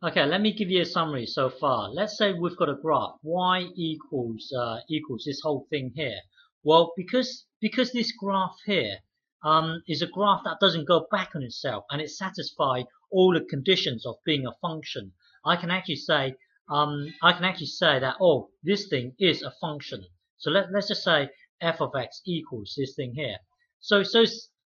Okay, let me give you a summary so far. Let's say we've got a graph y equals this whole thing here. Well, because this graph here is a graph that doesn't go back on itself and it satisfies all the conditions of being a function, I can actually say that, oh, this thing is a function. So let's just say f of x equals this thing here. So so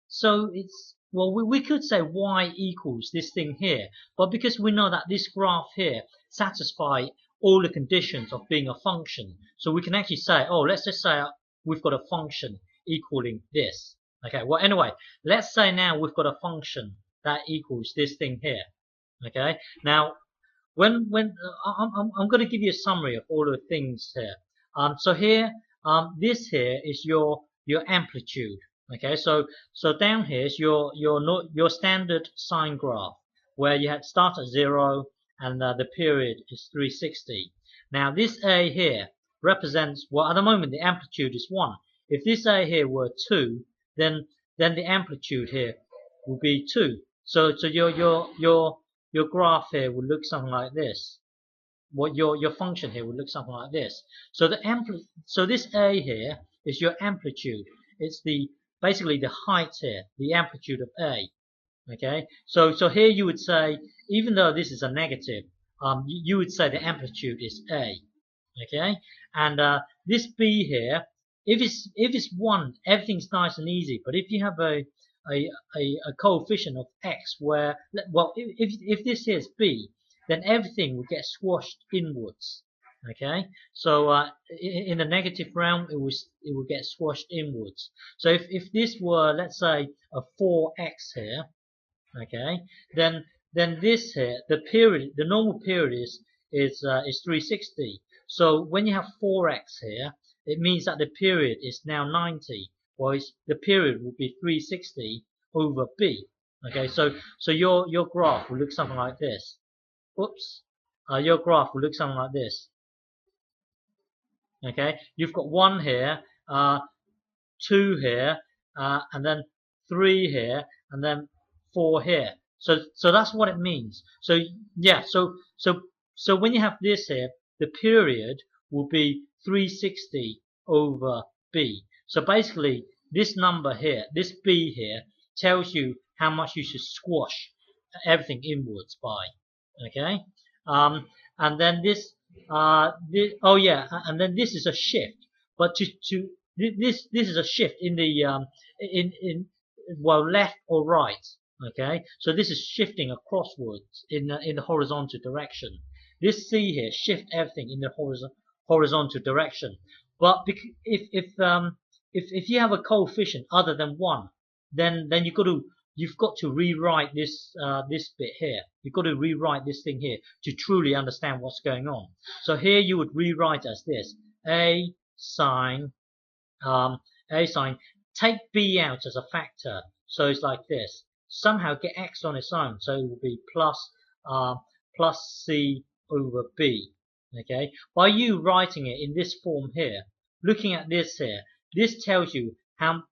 so it's, well, we could say y equals this thing here, but because we know that this graph here satisfies all the conditions of being a function, so we can actually say, oh, let's just say we've got a function equaling this. Okay, well, anyway, let's say now we've got a function that equals this thing here. Okay, now I'm going to give you a summary of all the things here. So here, this here is your amplitude. Okay, so down here is your standard sine graph where you had start at 0 and the period is 360. Now this A here represents, well, at the moment the amplitude is 1. If this A here were 2, then the amplitude here will be 2. So your graph here would look something like this. What your function here would look something like this. So so this A here is your amplitude. It's basically the height here, the amplitude of A. Okay, so here you would say, even though this is a negative, you would say the amplitude is A. Okay, and this B here, if it's 1, everything's nice and easy. But if you have a coefficient of x where, well, if this here is B, then everything will get squashed inwards. Okay, so in the negative realm, it will get squashed inwards. So if this were, let's say, a 4x here, okay, then this here, the normal period is 360. So when you have 4x here, it means that the period is now 90. Well, the period will be 360 over b. Okay, so your graph will look something like this. Oops, your graph will look something like this. Okay, you've got 1 here, 2 here, and then 3 here, and then 4 here. So that's what it means. So yeah, so when you have this here, the period will be 360 over b. So basically, this number here, this b here, tells you how much you should squash everything inwards by. Okay, and then oh yeah, and then this is a shift. But this is a shift in the in well, left or right. Okay, so this is shifting acrosswards in the horizontal direction. This C here shift everything in the horizontal direction. But if you have a coefficient other than 1, then you've got to rewrite this bit here. You've got to rewrite this thing here to truly understand what's going on. So here you would rewrite as this: a sine, take b out as a factor. So it's like this. Somehow get x on its own. So it will be plus c over b. Okay. By you writing it in this form here, looking at this here, this tells you how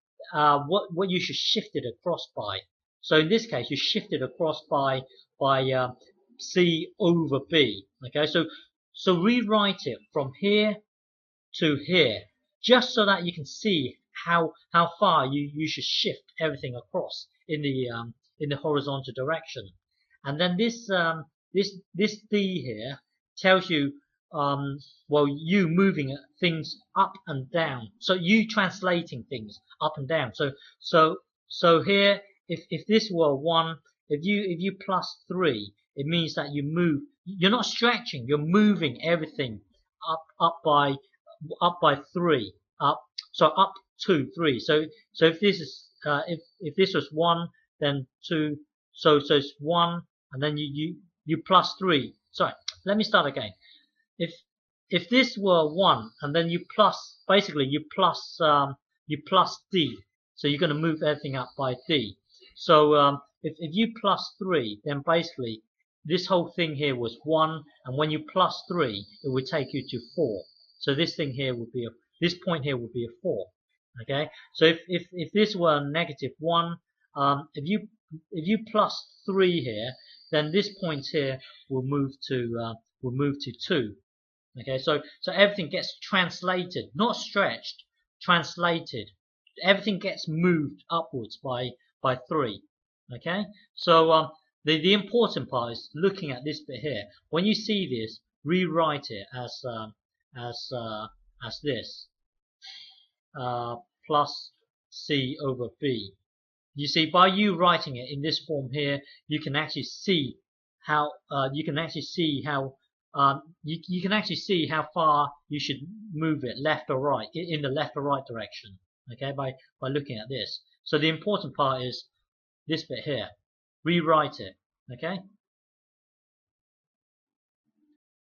what you should shift it across by. So in this case, you shift it across by c over b. Okay. So rewrite it from here to here, just so that you can see how far you should shift everything across in the horizontal direction. And then this D here tells you well, you moving things up and down. So you translating things up and down. So here, if this were 1, if you plus 3, it means that you move. You're not stretching. You're moving everything up by 3, up to 3. So if this is if this was 1, then 2. So it's 1, and then you plus 3. Sorry, let me start again. If this were 1, and then you plus, basically you plus d. So you're going to move everything up by d. So if you plus 3, then basically this whole thing here was 1, and when you plus 3, it would take you to 4. So this thing here would be this point here would be a 4. Okay. So if this were negative 1, if you plus 3 here, then this point here will move to 2. Okay, so everything gets translated, not stretched, translated. Everything gets moved upwards by 3. Okay, so the important part is looking at this bit here. When you see this, rewrite it as this plus c over b. You see, by you writing it in this form here, you can actually see how you can actually see how far you should move it, left or right, in the left or right direction. Okay, by looking at this. So the important part is this bit here. Rewrite it. Okay.